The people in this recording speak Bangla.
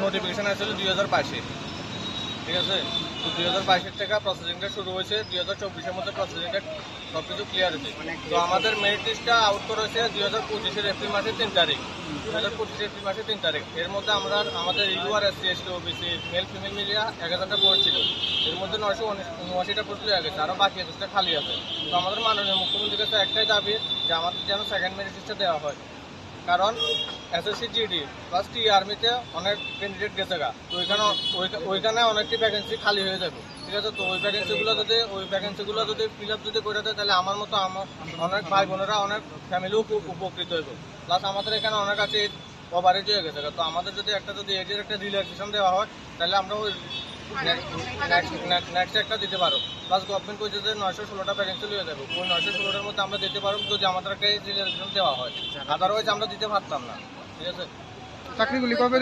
নোটিফিকেশন আসছিল 2022-এ, ঠিক আছে। তো 2022-এর থেকে প্রসেসিংটা শুরু হয়েছে, 2024-এর মধ্যে প্রসেসিংটা সব কিছু ক্লিয়ার হয়েছে। তো আমাদের মেরিট লিস্টটা আউট করা হয়েছে 2025-এর এপ্রিল মাসের 3 তারিখ, 2025-এর এপ্রিল মাসের 3 তারিখ। এর মধ্যে আমাদের রিগুয়ার SC ST OBC male female মিলিয়ে 1000টা পোস্ট ছিল। এর মধ্যে 979টা পোস্ট হয়ে গেছে, আরও বাকি 21টা খালি আছে। তো আমাদের মাননীয় মুখ্যমন্ত্রীর কাছে একটাই দাবি যে আমাদের যেন সেকেন্ড মেরিট লিস্টটা দেওয়া হয়, কারণ SSC GD প্লাস টি আর্মিতে অনেক ক্যান্ডিডেট গেছে গা। তো ওইখানে অনেকটি ভ্যাকেন্সি খালি হয়ে যাবে, ঠিক আছে। তো ওই ভ্যাকেন্সিগুলো যদি ফিল আপ যদি করে দেয়, তাহলে আমার মতো অনেক ভাই বোনেরা, অনেক ফ্যামিলি উপকৃত হইব। প্লাস আমাদের এখানে অনেক আছে ওভারেজ হয়ে গেছে। তো আমাদের যদি এজের একটা রিল্যাক্সেশন দেওয়া হয়, তাহলে আমরা ওই নেক্সট একটা দিতে পারো। প্লাস গভর্নমেন্ট কইছে যে 916টা ভ্যাকেন্সি হয়ে যাবে, ওই 916টার মধ্যে আমরা দিতে পারবো যদি আমাদের একটা রিল্যাক্সেশন দেওয়া হয়। আদারওয়াইজ আমরা দিতে পারতাম না, ঠিক আছে। চাকরিগুলি কবে